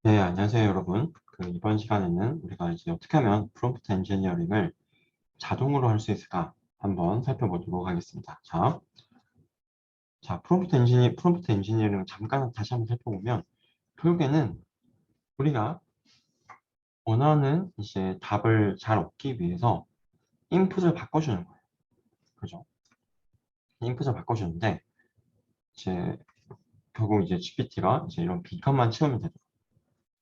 네, 안녕하세요, 여러분. 이번 시간에는 우리가 이제 어떻게 하면 프롬프트 엔지니어링을 자동으로 할 수 있을까 한번 살펴보도록 하겠습니다. 자, 프롬프트 엔지니어링을 잠깐 다시 한번 살펴보면 결국에는 우리가 원하는 이제 답을 잘 얻기 위해서 인풋을 바꿔주는 거예요. 그죠? 인풋을 바꿔주는데 이제 결국 이제 GPT가 이제 이런 빈칸만 채우면 되도록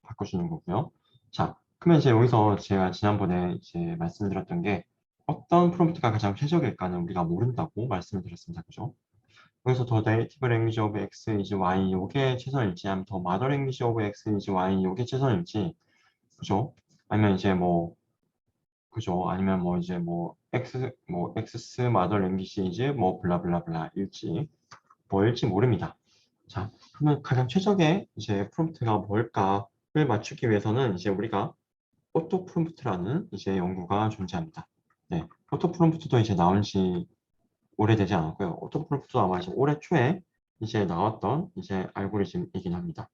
바꿔주는 거고요. 자, 그러면 이제 여기서 제가 지난번에 이제 말씀드렸던 게 어떤 프롬프트가 가장 최적일까는 우리가 모른다고 말씀을 드렸습니다. 그죠? 여기서 더 네이티브 랭귀지 오브 X is Y 이게 최선일지 아니면 더 마더 랭귀지 오브 X is Y 이게 최선일지 그죠? 아니면 이제 뭐 그죠? 아니면 뭐 이제 뭐 X 마더 랭귀지 is 뭐 블라블라블라 일지 뭐일지 모릅니다. 자, 그러면 가장 최적의 이제 프롬프트가 뭘까를 맞추기 위해서는 이제 우리가 오토 프롬프트라는 이제 연구가 존재합니다. 네, 오토 프롬프트도 이제 나온 지 오래되지 않았고요. 오토 프롬프트도 아마 이제 올해 초에 이제 나왔던 이제 알고리즘이긴 합니다.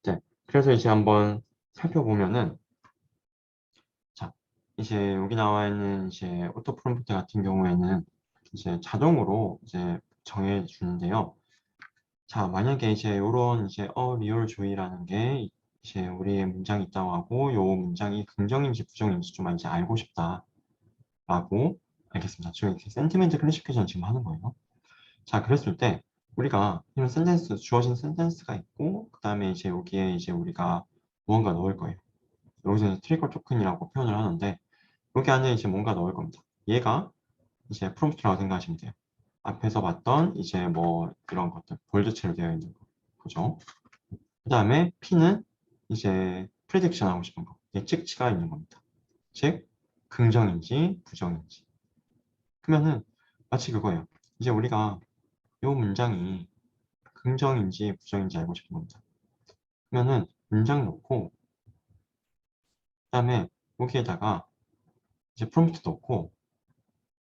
네, 그래서 이제 한번 살펴보면은 자, 이제 여기 나와 있는 이제 오토 프롬프트 같은 경우에는 이제 자동으로 이제 정해 주는데요. 자, 만약에 이제 이런 이제 리얼조이라는 게 이제 우리의 문장이 있다고 하고 요 문장이 긍정인지 부정인지 좀 이제 알고 싶다라고 알겠습니다. 지금 이렇게 센티멘트 클래시피케이션 지금 하는 거예요. 자, 그랬을 때 우리가 이런 센텐스 주어진 센텐스가 있고 그다음에 이제 여기에 이제 우리가 무언가 넣을 거예요. 여기서 이제 트리거 토큰이라고 표현을 하는데 여기 안에 이제 뭔가 넣을 겁니다. 얘가 이제 프롬프트라고 생각하시면 돼요. 앞에서 봤던 이제 뭐 이런 것들 볼드체로 되어 있는 거. 그죠? 그 다음에 P는 이제 프레딕션 하고 싶은 거. 예측치가 있는 겁니다. 즉, 긍정인지 부정인지. 그러면은 마치 그거예요. 이제 우리가 이 문장이 긍정인지 부정인지 알고 싶은 겁니다. 그러면은 문장 넣고, 그 다음에 여기에다가 이제 프롬프트 넣고,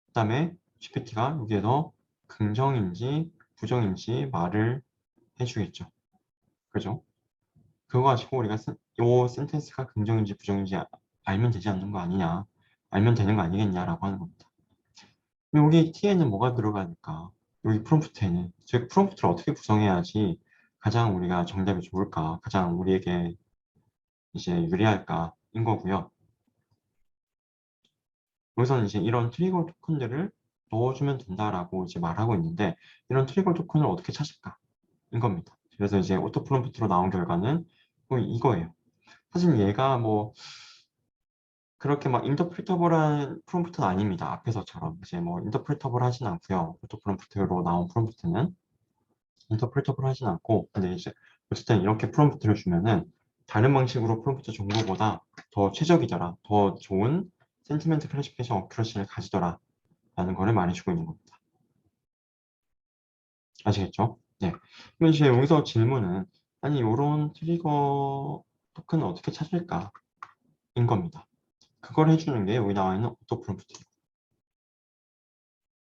그 다음에 GPT가 여기에서 긍정인지 부정인지 말을 해주겠죠. 그죠? 그거 가지고 우리가 요 센텐스가 긍정인지 부정인지 알면 되지 않는 거 아니냐, 알면 되는 거 아니겠냐라고 하는 겁니다. 그럼 여기 T에는 뭐가 들어가니까 여기 프롬프트에는 즉 프롬프트를 어떻게 구성해야지 가장 우리가 정답이 좋을까, 가장 우리에게 이제 유리할까인 거고요. 여기서는 이제 이런 트리거 토큰들을 넣어주면 된다라고 이제 말하고 있는데 이런 트리거 토큰을 어떻게 찾을까? 인 겁니다. 그래서 이제 오토 프롬프트로 나온 결과는 뭐 이거예요. 사실 얘가 뭐 그렇게 막 인터프리터블한 프롬프트는 아닙니다. 앞에서처럼 이제 뭐 인터프리터블 하진 않고요. 오토 프롬프트로 나온 프롬프트는 인터프리터블 하진 않고 근데 이제 어쨌든 이렇게 프롬프트를 주면은 다른 방식으로 프롬프트 정보보다 더 최적이더라, 더 좋은 센티멘트 클래시피케이션 어큐러시를 가지더라 라는 거를 말해주고 있는 겁니다. 아시겠죠? 네. 그럼 이제 여기서 질문은 아니 이런 트리거 토큰을 어떻게 찾을까 인 겁니다. 그걸 해주는 게 여기 나와 있는 오토 프롬프트.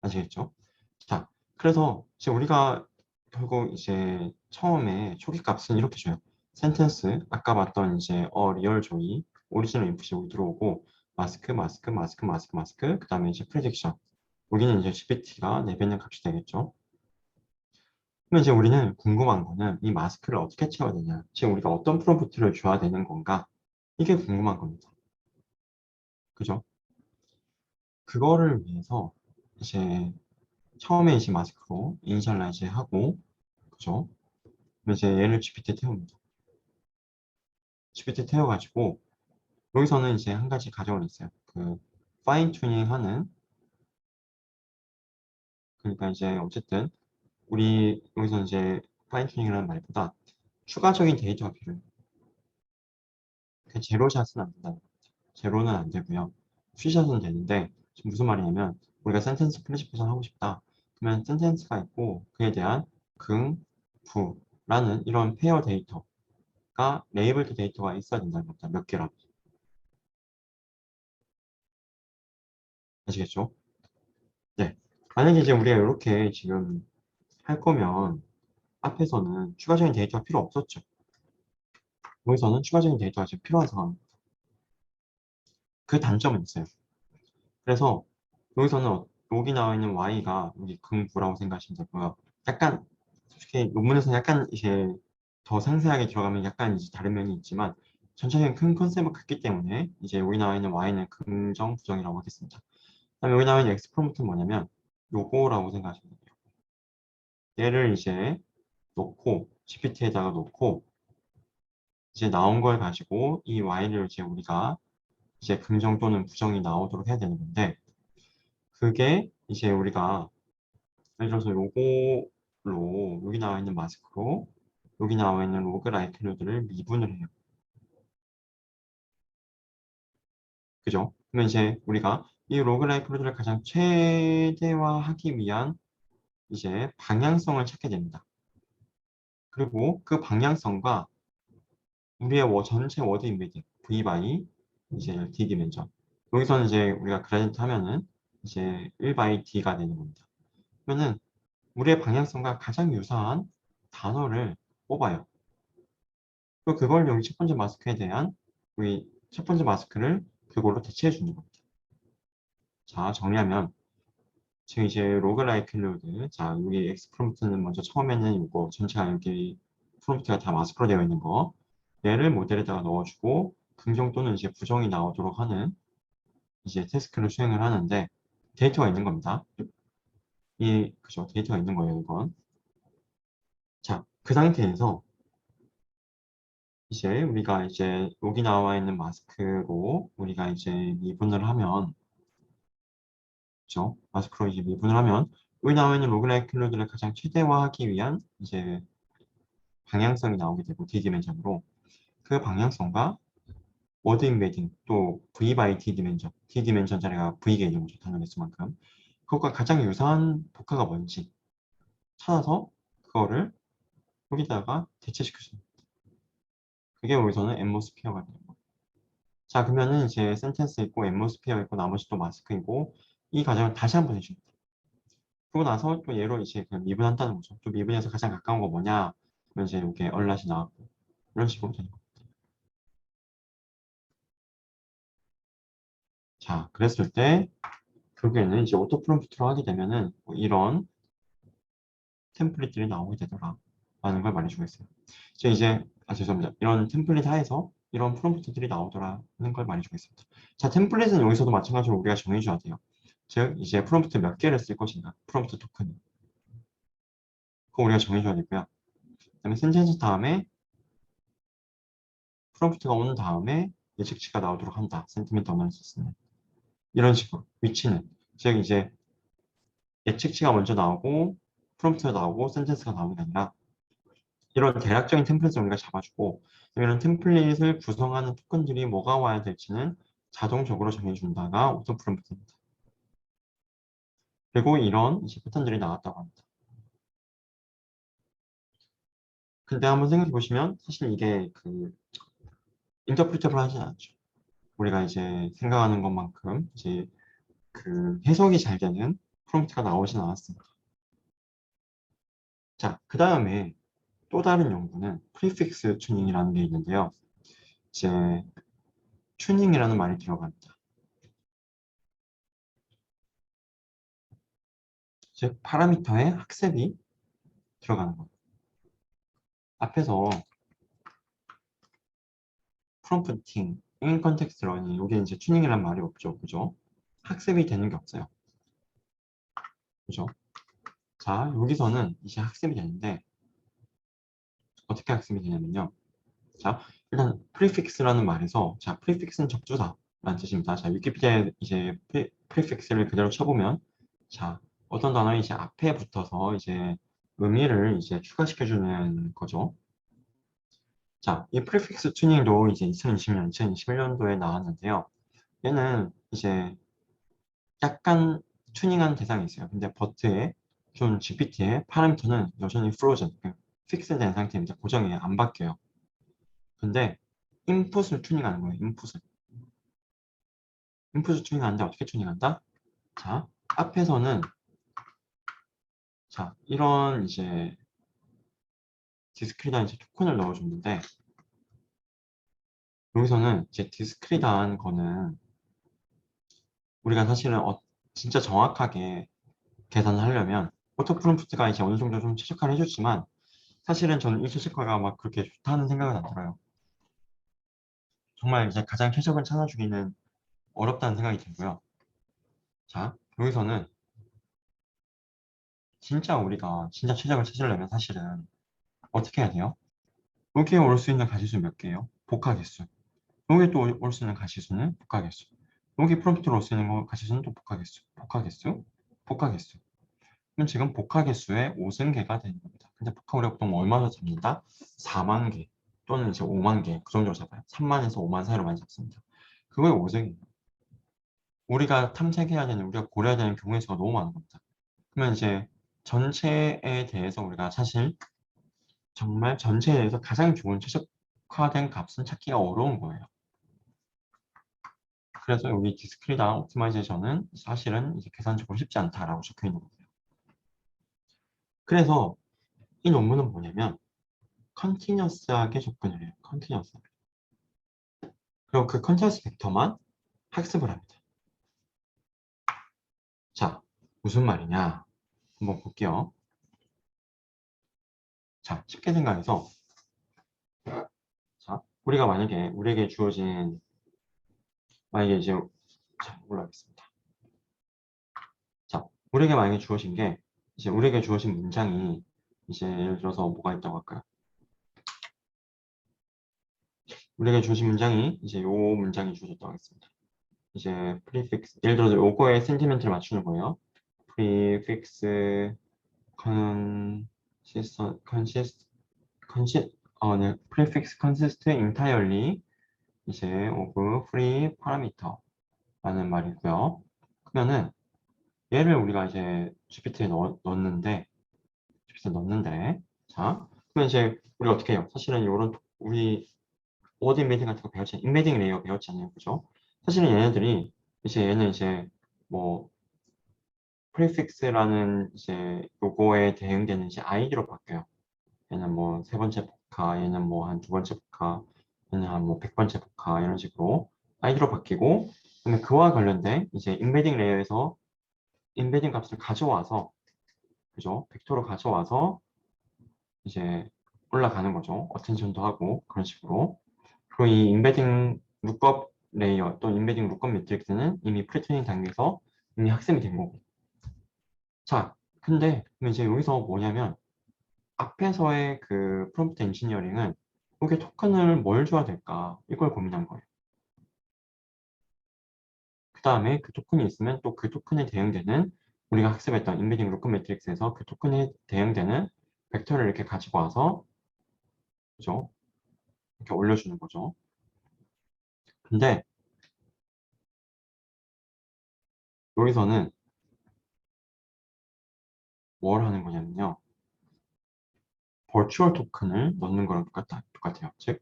아시겠죠? 자, 그래서 이제 우리가 결국 이제 처음에 초기 값은 이렇게 줘요. 센텐스, 아까 봤던 이제 리얼 조이, 오리지널 인풋이 여기 들어오고, 마스크, 마스크, 마스크, 마스크, 마스크, 그 다음에 이제 프레딕션. 여기는 이제 GPT가 내뱉는 값이 되겠죠. 그럼 이제 우리는 궁금한 거는 이 마스크를 어떻게 채워야 되냐. 지금 우리가 어떤 프롬프트를 줘야 되는 건가? 이게 궁금한 겁니다. 그죠? 그거를 위해서 이제 처음에 이제 마스크로 이니셜라이즈 하고, 그죠? 그럼 이제 얘를 GPT 태웁니다. GPT 태워가지고 여기서는 이제 한 가지 가정을 있어요. 파인 튜닝 하는 그러니까 이제 어쨌든 우리 여기서 이제 파인 튜닝이라는 말보다 추가적인 데이터가 필요해요. 그 제로샷은 안 된다. 제로는 안 되고요. 퓨샷은 되는데 지금 무슨 말이냐면 우리가 센텐스 클래시피케이션 하고 싶다. 그러면 센텐스가 있고 그에 대한 긍, 부라는 이런 페어 데이터가 레이블드 데이터가 있어야 된다는 겁니다. 몇 개라도. 아시겠죠? 네. 만약에 이제 우리가 이렇게 지금 할 거면 앞에서는 추가적인 데이터가 필요 없었죠. 여기서는 추가적인 데이터가 지금 필요한 상황입니다. 그 단점은 있어요. 그래서 여기서는 여기 나와 있는 y가 여기 근부라고 생각하시면 되고요. 약간 솔직히 논문에서는 약간 이제 더 상세하게 들어가면 약간 이제 다른 면이 있지만 전체적인 큰 컨셉은 같기 때문에 이제 여기 나와 있는 y는 긍정, 부정이라고 하겠습니다. 그다음에 여기 나와 있는 x 프롬프트는 뭐냐면 요거라고 생각하시면 돼요. 얘를 이제 놓고 GPT에다가 놓고 이제 나온 걸 가지고 이 y를 이제 우리가 이제 긍정 또는 부정이 나오도록 해야 되는 건데 그게 이제 우리가 예를 들어서 요거로 여기 나와 있는 마스크로 여기 나와 있는 로그 라이클로드를 미분을 해요. 그죠? 그러면 이제 우리가 이 로그 라이클로드를 가장 최대화하기 위한 이제 방향성을 찾게 됩니다. 그리고 그 방향성과 우리의 전체 워드 인베딩 V by 이제 D 디멘전 여기서는 이제 우리가 그라디언트 하면은 이제 1 by D가 되는 겁니다. 그러면은 우리의 방향성과 가장 유사한 단어를 뽑아요. 그리고 그걸 여기 첫 번째 마스크에 대한 우리 첫 번째 마스크를 그걸로 대체해 주는 겁니다. 자, 정리하면 지금 이제 로그라이크 릴로드 자, 여기 X 프롬프트는 먼저 처음에는 이거 전체가 여기 프롬프트가 다 마스크로 되어 있는 거 얘를 모델에다가 넣어주고 긍정 또는 이제 부정이 나오도록 하는 이제 태스크를 수행을 하는데 데이터가 있는 겁니다. 그죠? 데이터가 있는 거예요, 이건. 자, 그 상태에서 이제 우리가 이제 여기 나와 있는 마스크로 우리가 이제 미분을 하면 그죠? 마스크로 이제 미분을 하면 여기 나와 있는 로그라이클로드를 가장 최대화하기 위한 이제 방향성이 나오게 되고 D디멘전으로 그 방향성과 워드 인베딩 또 V by D 디멘전 D디멘전 자리가 V 개념이죠. 단어 개수만큼 그것과 가장 유사한 복화가 뭔지 찾아서 그거를 여기다가 대체시킬 수 있는 그게 여기서는 앰모스피어가 되는 거예요. 자, 그러면은 이제 센텐스 있고 앰모스피어 있고 나머지 또 마스크이고 이 과정을 다시 한번 해줍니다. 그러고 나서 또 얘로 이제 그 미분한다는 거죠. 또 미분에서 가장 가까운 거 뭐냐? 그러면 이제 이렇게 얼라이 나왔고 이런 식으로 되는 거예요. 자, 그랬을 때 결국에는 이제 오토 프롬프트로 하게 되면은 뭐 이런 템플릿들이 나오게 되더라 라는 걸 말해주고 있어요. 죄송합니다. 이런 템플릿 하에서 이런 프롬프트들이 나오더라는 걸 말해주고 있습니다. 자, 템플릿은 여기서도 마찬가지로 우리가 정해줘야 돼요. 즉, 이제 프롬프트 몇 개를 쓸 것인가, 프롬프트 토큰. 그거 우리가 정해줘야 되고요. 그다음에 센텐스 다음에 프롬프트가 온 다음에 예측치가 나오도록 한다. 센티멘트 어널리시스는. 이런 식으로. 위치는. 즉, 이제 예측치가 먼저 나오고, 프롬프트가 나오고, 센텐스가 나오는 게 아니라, 이런 대략적인 템플릿을 우리가 잡아주고, 이런 템플릿을 구성하는 토큰들이 뭐가 와야 될지는 자동적으로 정해준다가 오토 프롬프트입니다. 그리고 이런 이제 패턴들이 나왔다고 합니다. 근데 한번 생각해 보시면, 사실 이게 인터프리터블 하진 않죠. 우리가 이제 생각하는 것만큼 이제 해석이 잘 되는 프롬프트가 나오진 않았습니다. 자, 그 다음에 또 다른 연구는 프리픽스 튜닝이라는 게 있는데요. 이제 튜닝이라는 말이 들어갑니다. 즉 파라미터의 학습이 들어가는 겁니다. 앞에서 프롬프팅, 인 컨텍스트 러닝, 여기 이제 튜닝이라는 말이 없죠. 그죠? 학습이 되는 게 없어요. 그죠? 자, 여기서는 이제 학습이 되는데 어떻게 학습이 되냐면요. 자, 일단 프리픽스라는 말에서 자, 프리픽스는 적주다라는 뜻입니다. 자, 위키피디아에 이제 프리픽스를 그대로 쳐보면 자, 어떤 단어가 이제 앞에 붙어서 이제 의미를 이제 추가시켜주는 거죠. 자, 이 프리픽스 튜닝도 이제 2020년, 2021년도에 나왔는데요. 얘는 이제 약간 튜닝한 대상이 있어요. 근데 버트에 좀 GPT의 파라미터는 여전히 프로즌, 픽스된 상태입니다. 고정이에요. 안 바뀌어요. 근데 인풋을 튜닝하는 거예요. 인풋을 튜닝하는데 어떻게 튜닝한다? 자, 앞에서는 자, 이런 이제 디스크리트한 이제 토큰을 넣어줬는데 여기서는 이제 디스크리트한 거는 우리가 사실은 진짜 정확하게 계산을 하려면 오토프롬프트가 이제 어느 정도 좀 최적화를 해줬지만 사실은 저는 이 최적화가 막 그렇게 좋다는 생각은 안 들어요. 정말 이제 가장 최적을 찾아주기는 어렵다는 생각이 들고요. 자, 여기서는 진짜 우리가 진짜 최적을 찾으려면 사실은 어떻게 해야 돼요? 여기에 올 수 있는 가지수 몇 개예요? 복합개수. 여기에 또 올 수 있는 가지수는 복합개수. 여기 프롬프트로 올 수 있는 가지수는 또 복합개수. 복합개수. 복합개수. 그럼 지금 복합개수의 5승계가 되는 겁니다. 근데 복합 우리가 보통 얼마로 잡는다? 4만 개 또는 이제 5만 개 그 정도로 잡아요. 3만에서 5만 사이로 많이 잡습니다. 그거의 5승이에요. 우리가 탐색해야 되는, 우리가 고려해야 되는 경우의 수가 너무 많은 겁니다. 그러면 이제 전체에 대해서 우리가 사실 정말 전체에 대해서 가장 좋은 최적화된 값은 찾기가 어려운 거예요. 그래서 여기 디스크리트한 옵티마이제이션은 사실은 이제 계산적으로 쉽지 않다라고 적혀 있는 거예요. 그래서 이 논문은 뭐냐면 컨티뉴어스하게 접근을 해요. 컨티뉴어스하게. 그리고 그 컨티뉴어스 벡터만 학습을 합니다. 자, 무슨 말이냐? 한번 볼게요. 자, 쉽게 생각해서 자, 우리가 만약에 우리에게 주어진 만약에 이제 자, 올라가겠습니다. 자, 우리에게 만약에 주어진 게 이제 우리에게 주어진 문장이 이제 예를 들어서 뭐가 있다고 할까요? 우리에게 주어진 문장이 이제 요 문장이 주어졌다고 하겠습니다. 이제 프리픽스 예를 들어서 요거에 센티멘트를 맞추는 거예요. 프리픽스 consist 네, prefix consist entirely 이제 of free parameter라는 말이고요. 그러면은 얘를 우리가 이제 GPT에 넣었는데 자 그러면 이제 우리가 어떻게 해요? 사실은 이런 우리 워드 인베딩 같은 거 배웠잖아요. 인베딩 레이어 배웠잖아요. 그죠? 사실은 얘네들이 이제 얘는 이제 뭐 prefix라는 이제 요거에 대응되는 이제 id로 바뀌어요. 얘는 뭐 세 번째 복화, 얘는 뭐 한 두 번째 복화, 얘는 한 뭐 100번째 복화 이런 식으로 id로 바뀌고 그다음에 그와 관련된 이제 인베딩 레이어에서 인베딩 값을 가져와서 그죠? 벡터로 가져와서 이제 올라가는 거죠. 어텐션도 하고 그런 식으로. 그리고 이 인베딩 룩업 레이어 또 인베딩 룩업 매트릭스는 이미 프리트레이닝 단계에서 이미 학습이 된 거고. 자, 근데 이제 여기서 뭐냐면 앞에서의 그 프롬프트 엔지니어링은 여기 토큰을 뭘 줘야 될까 이걸 고민한 거예요. 그 다음에 그 토큰이 있으면 또 그 토큰에 대응되는 우리가 학습했던 인베딩 루크 매트릭스에서 그 토큰에 대응되는 벡터를 이렇게 가지고 와서 그죠? 이렇게 올려주는 거죠. 근데 여기서는 뭘 하는 거냐면요. 버추얼 토큰을 넣는 거랑 똑같아요. 즉,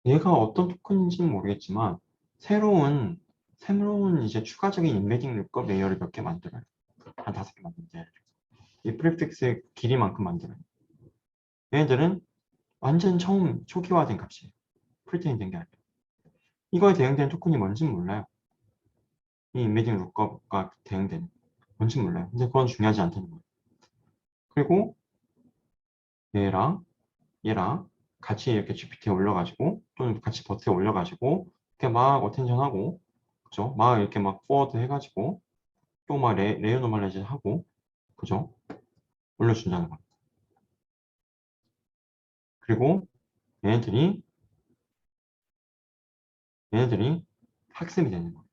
얘가 어떤 토큰인지는 모르겠지만 새로운 이제 추가적인 인베딩 룩업 레이어를 몇 개 만들어요. 한 5개 만드는데 이 프리픽스의 길이만큼 만들어요. 얘네들은 완전 처음 초기화된 값이에요. 프리테인 된 게 아니에요. 이거에 대응되는 토큰이 뭔지는 몰라요. 이 인베딩 룩업과 대응되는 뭔지 몰라요. 근데 그건 중요하지 않다는 거예요. 그리고 얘랑 얘랑 같이 이렇게 GPT에 올려가지고 또는 같이 버트에 올려가지고 이렇게 막 어텐션하고 그죠? 막 이렇게 막 포워드 해가지고 또 막 레이어 노멀라이즈 하고 그죠? 올려준다는 거예요. 그리고 얘네들이 얘네들이 학습이 되는 거예요.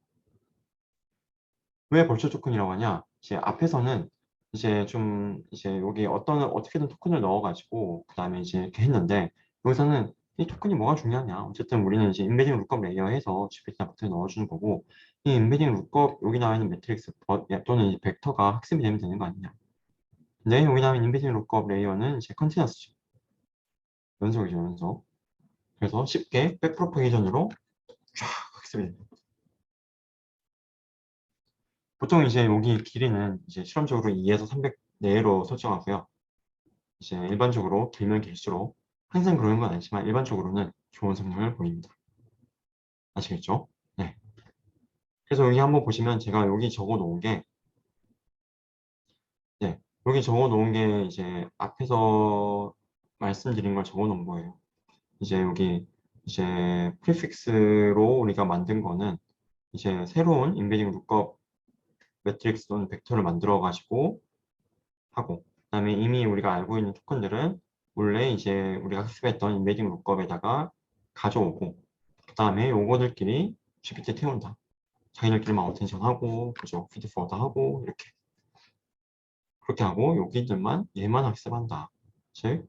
왜 벌초 토큰이라고 하냐? 이제 앞에서는 이제 좀 이제 여기 어떻게든 토큰을 넣어가지고 그 다음에 이제 이렇게 했는데 여기서는 이 토큰이 뭐가 중요하냐? 어쨌든 우리는 이제 인베딩 룩업 레이어에서 GPT나 버튼에 넣어주는 거고 이 인베딩 룩업 여기 나와 있는 매트릭스 또는 이제 벡터가 학습이 되면 되는 거 아니냐? 근데 여기 나와 있는 인베딩 룩업 레이어는 이제 컨티너스죠. 연속이죠, 연속. 그래서 쉽게 백프로퍼게이션으로 쫙 학습이 됩니다. 보통 이제 여기 길이는 이제 실험적으로 2에서 300 내로 설정하고요. 이제 일반적으로 길면 길수록 항상 그러는 건 아니지만 일반적으로는 좋은 성능을 보입니다. 아시겠죠? 네. 그래서 여기 한번 보시면 제가 여기 적어 놓은 게, 네, 여기 적어 놓은 게 이제 앞에서 말씀드린 걸 적어 놓은 거예요. 이제 여기 이제 프리픽스로 우리가 만든 거는 이제 새로운 인베딩 룩업 매트릭스 또는 벡터를 만들어 가지고 하고, 그다음에 이미 우리가 알고 있는 토큰들은 원래 이제 우리가 학습했던 인베딩 룩업에다가 가져오고, 그다음에 요거들끼리 GPT 태운다. 자기들끼리만 어텐션 하고, 그죠? 피드 포워드 하고, 이렇게. 그렇게 하고, 여기들만 얘만 학습한다. 즉,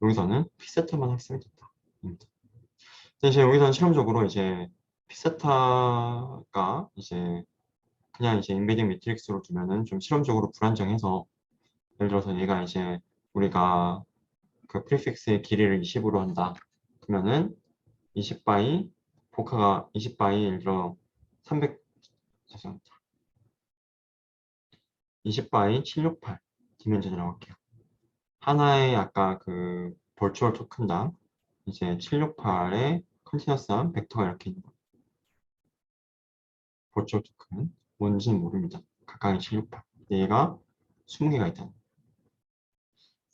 여기서는 피세타만 학습이 된다. 입니다. 이제 여기서는 실험적으로 이제 피세타가 이제 그냥 이제 인베딩 매트릭스로 두면은 좀 실험적으로 불안정해서, 예를 들어서 얘가 이제 우리가 그 프리픽스의 길이를 20으로 한다. 그러면은 20바이 보카가 20바이 예를 들어 300 죄송합니다. 20바이 768 디멘전이라고 할게요. 하나의 아까 그 벌추얼 토큰당 이제 768의 컨티너스한 벡터가 이렇게 있는 거예요. 벌추얼 토큰은 뭔지는 모릅니다. 각각의 768. 얘가 20개가 있다는 거예요.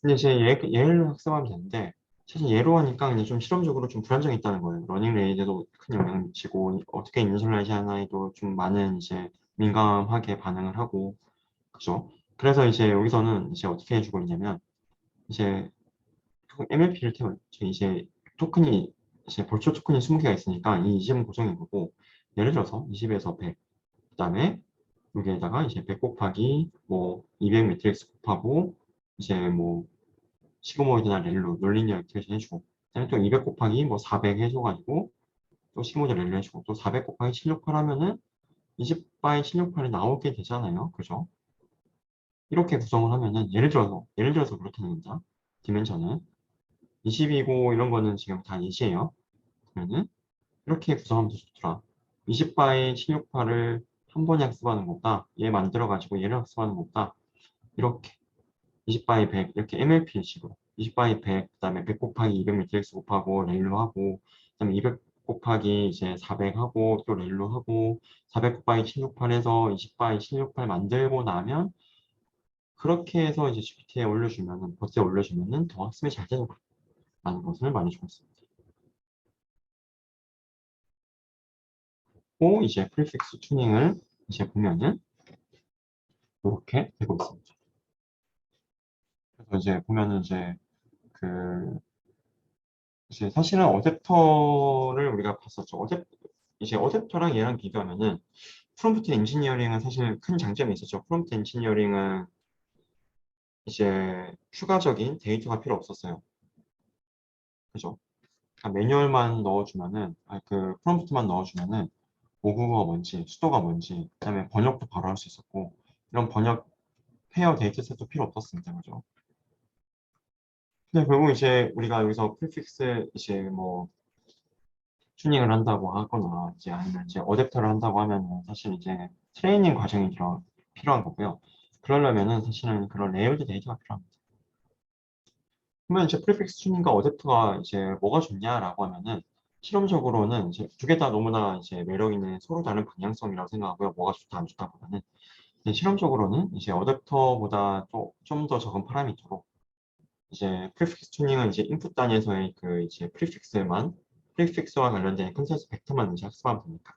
근데 이제 얘를 학습하면 되는데, 사실 얘로 하니까 그냥 좀 실험적으로 좀 불안정이 있다는 거예요. 러닝 레이드도 큰 영향을 미치고, 어떻게 이니셜라이즈 하나에도 좀 많은 이제 민감하게 반응을 하고, 그죠? 그래서 이제 여기서는 이제 어떻게 해주고 있냐면, 이제 MLP를 태워요. 이제 토큰이, 이제 벌초 토큰이 20개가 있으니까 이 20은 고정인 거고, 예를 들어서 20에서 100, 그 다음에 여기에다가 이제 100 곱하기 뭐 200 매트릭스 곱하고, 이제 뭐 시그모이드나 렐로 논리니어 액티베이션 해주고, 그다음에 또 200 곱하기 뭐 400 해줘가지고 또 시그모이드 렐로 해주고, 또 400 곱하기 768 하면은 20 바이 768이 나오게 되잖아요. 그죠? 이렇게 구성을 하면은 예를 들어서 그렇다는 겁니다. 디멘션은 20이고 이런 거는 지금 다 예시예요. 그러면은 이렇게 구성하면 더 좋더라. 20 바이 768을 한 번에 학습하는 것보다 얘 만들어가지고 얘를 학습하는 것보다 이렇게 20 바이 100 이렇게 MLP식으로 20 바이 100 그다음에 100 곱하기 200 매트릭스 곱하고 레일로 하고, 그다음에 200 곱하기 이제 400 하고 또 레일로 하고 400 곱하기 768해서 20 바이 768 만들고 나면, 그렇게 해서 이제 GPT에 올려주면은 버스에 올려주면은 더 학습이 잘 되는 거라는 것을 많이 좋았습니다. 또 이제 프리픽스 튜닝을 이제 보면은 이렇게 되고 있습니다. 그래서 이제 보면은 그 이제 사실은 어댑터를 우리가 봤었죠. 이제 어댑터랑 얘랑 비교하면은 프롬프트 엔지니어링은 사실 큰 장점이 있었죠. 프롬프트 엔지니어링은 이제 추가적인 데이터가 필요 없었어요. 그죠? 그러니까 매뉴얼만 넣어주면은, 그 프롬프트만 넣어주면은 모국어가 뭔지, 수도가 뭔지, 그다음에 번역도 바로 할 수 있었고, 이런 번역 페어 데이터셋도 필요 없었습니다. 그죠? 근데 결국 이제 우리가 여기서 프리픽스 이제 뭐 튜닝을 한다고 하거나 이제 아니면 이제 어댑터를 한다고 하면은 사실 이제 트레이닝 과정이 필요한 거고요. 그러려면은 사실은 그런 레이어드 데이터가 필요합니다. 그러면 이제 프리픽스 튜닝과 어댑터가 이제 뭐가 좋냐라고 하면은, 실험적으로는 이제 두 개 다 너무나 이제 매력 있는 서로 다른 방향성이라고 생각하고요. 뭐가 좋다 안 좋다보다는, 실험적으로는 이제 어댑터보다 좀 더 적은 파라미터로, 이제 프리픽스 튜닝은 이제 인풋 단위에서의 그 이제 프리픽스와 관련된 컨센서스 벡터만 이제 학습하면 되니까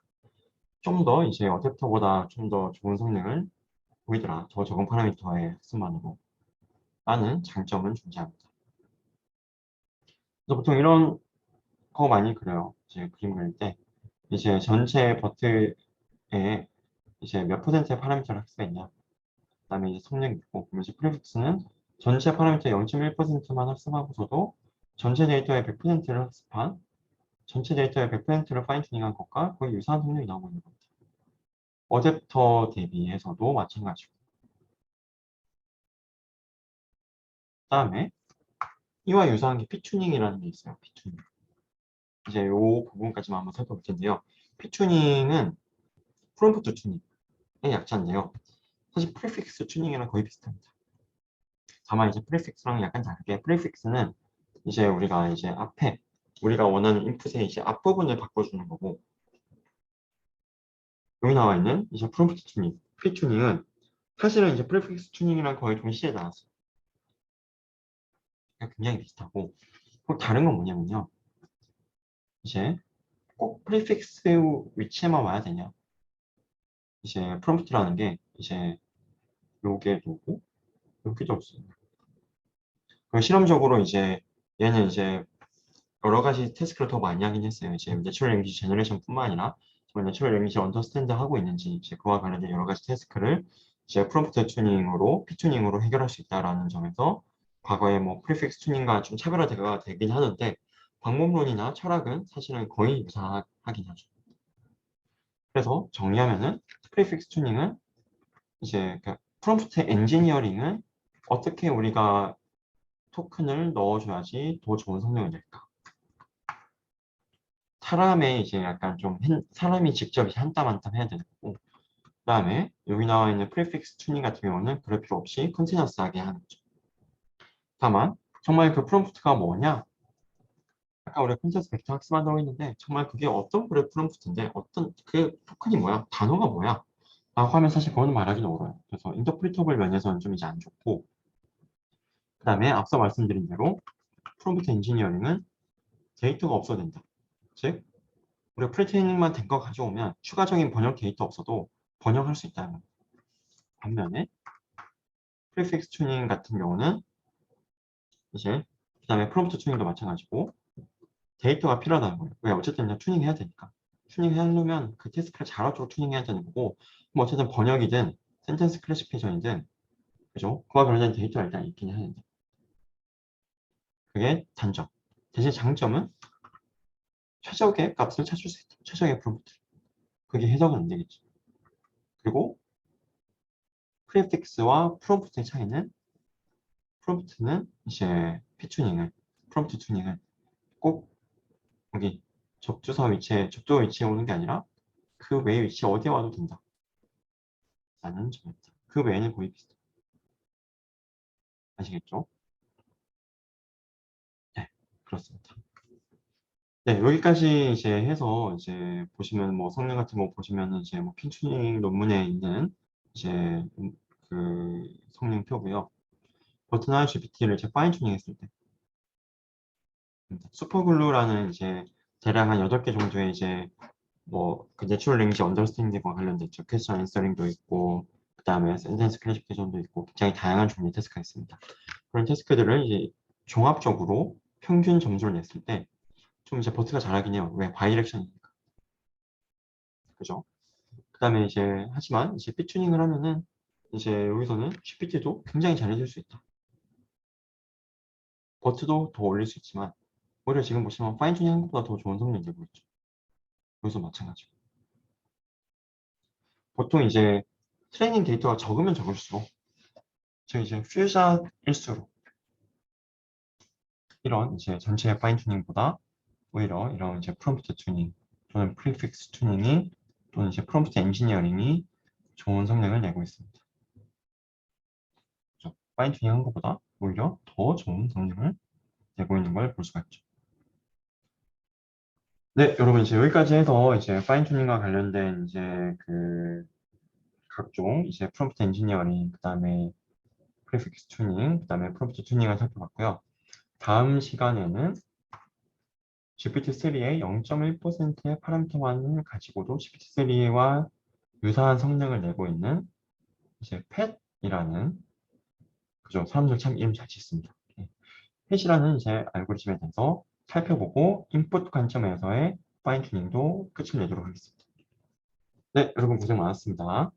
좀 더 이제 어댑터보다 좀 더 좋은 성능을 보이더라. 더 적은 파라미터의 학습만으로 라는 장점은 존재합니다. 그래서 보통 이런 거 많이 그려요. 이제 그림 그릴 때 이제 전체 버트에 이제 몇 퍼센트의 파라미터를 학습했냐. 그다음에 이제 성능이 있고, 그러면 이제 프리픽스는 전체 파라미터 0.1%만 학습하고서도 전체 데이터의 100%를 학습한, 전체 데이터의 100%를 파인튜닝한 것과 거의 유사한 성능이 나오고 있는 겁니다. 어댑터 대비해서도 마찬가지고. 그다음에 이와 유사한 게 피튜닝이라는 게 있어요. 피튜닝. 이제 요 부분까지만 한번 살펴볼 텐데요. 피튜닝은 프롬프트 튜닝의 약자인데요. 사실 프리픽스 튜닝이랑 거의 비슷합니다. 다만 이제 프리픽스랑 약간 다르게, 프리픽스는 이제 우리가 이제 앞에 우리가 원하는 인풋의 이제 앞부분을 바꿔주는 거고, 여기 나와 있는 이제 프롬프트 튜닝, P 튜닝은 사실은 이제 프리픽스 튜닝이랑 거의 동시에 나왔어요. 굉장히 비슷하고, 꼭 다른 건 뭐냐면요. 이제 꼭 프리픽스 위치에만 와야 되냐. 이제 프롬프트라는 게 이제 요게 누구? 여기도 없어요. 실험적으로 이제 얘는 이제 여러 가지 태스크를 더 많이 하긴 했어요. 이제 내추럴 랭귀지 제너레이션뿐만 아니라 정말 내추럴 랭귀지 언더스탠드 하고 있는지 이제 그와 관련된 여러 가지 태스크를 이제 프롬프트 튜닝으로 P 튜닝으로 해결할 수 있다라는 점에서 과거에 뭐 프리픽스 튜닝과 좀 차별화가 되긴 하는데 방법론이나 철학은 사실은 거의 유사하긴 하죠. 그래서 정리하면은 프리픽스 튜닝은 이제 프롬프트 엔지니어링은 어떻게 우리가 토큰을 넣어줘야지 더 좋은 성능을 낼까? 사람의 이제 약간 좀 사람이 직접 한 땀 한 땀 해야 되는 거고, 그다음에 여기 나와 있는 프리픽스 튜닝 같은 경우는 그럴 필요 없이 컨티너스하게 하는 거죠. 다만 정말 그 프롬프트가 뭐냐? 아까 우리가 컨티너스 벡터 학습한다고 했는데 정말 그게 어떤 그래 프롬프트인데 어떤 그 토큰이 뭐야? 단어가 뭐야? 라고 하면 사실 그거는 말하기는 어려워요. 그래서 인터프리터블 면에서는 좀 이제 안 좋고, 그다음에 앞서 말씀드린 대로 프롬프트 엔지니어링은 데이터가 없어야 된다. 즉 우리가 프리트레이닝만 된 거 가져오면 추가적인 번역 데이터 없어도 번역할 수 있다는 거예요. 반면에 프리픽스 튜닝 같은 경우는 이제 그다음에 프롬프트 튜닝도 마찬가지고 데이터가 필요하다는 거예요. 왜? 어쨌든 그냥 튜닝해야 되니까. 튜닝하려면 그 태스크를 잘하도록 튜닝해야 되는 거고, 뭐 어쨌든 번역이든 센텐스 클래시피케이션이든 그죠? 그와 관련된 데이터가 일단 있긴 해야 된다. 그게 단점. 대신 장점은 최적의 값을 찾을 수 있다. 최적의 프롬프트. 그게 해석은 안 되겠지. 그리고 프리픽스와 프롬프트의 차이는 프롬프트는 이제 프롬프트 튜닝을 꼭 여기 적조 위치에 오는 게 아니라 그 외의 위치에 어디에 와도 된다. 라는 점입니다. 그 외에는 거의 비슷해요. 아시겠죠? 네, 그렇습니다. 네, 여기까지 이제 해서 이제 보시면 뭐 성능 같은 거 보시면은 이제 뭐 핀튜닝 논문에 있는 이제 그 성능표고요. 버튼 GPT를 이제 파인 튜닝 했을 때 슈퍼글루라는 이제 대략 한 8개 정도의 이제 뭐 그 내추럴 랭귀지 언더스탠딩과 관련된 있죠. 퀘스천 앤서링도 있고 그다음에 센텐스 클래시피케이션도 있고 굉장히 다양한 종류의 태스크가 있습니다. 그런 태스크들을 이제 종합적으로 평균 점수를 냈을 때 좀 이제 버트가 잘하긴 해요. 왜? 바이렉션이니까. 그죠? 그다음에 이제 하지만 이제 삐튜닝을 하면은 이제 여기서는 GPT도 굉장히 잘해줄 수 있다. 버트도 더 올릴 수 있지만 오히려 지금 보시면 파인 튜닝 한 것보다 더 좋은 성능이 되고 있죠. 여기서 마찬가지고. 보통 이제 트레이닝 데이터가 적으면 적을수록 즉 이제 퓨저일수록 이런 이제 전체 파인 튜닝보다 오히려 이런 이제 프롬프트 튜닝 또는 프리픽스 튜닝이 또는 이제 프롬프트 엔지니어링이 좋은 성능을 내고 있습니다. 그렇죠? 파인 튜닝 한 것보다 오히려 더 좋은 성능을 내고 있는 걸 볼 수가 있죠. 네, 여러분 이제 여기까지 해서 이제 파인 튜닝과 관련된 이제 그 각종 이제 프롬프트 엔지니어링 그다음에 프리픽스 튜닝 그다음에 프롬프트 튜닝을 살펴봤고요. 다음 시간에는 GPT-3의 0.1%의 파라미터만을 가지고도 GPT-3와 유사한 성능을 내고 있는 이제 펫이라는 그죠? 사람들 참 이름 잘 짓습니다. 펫이라는 이제 알고리즘에 대해서 살펴보고 인풋 관점에서의 파인 튜닝도 끝을 내도록 하겠습니다. 네, 여러분 고생 많았습니다.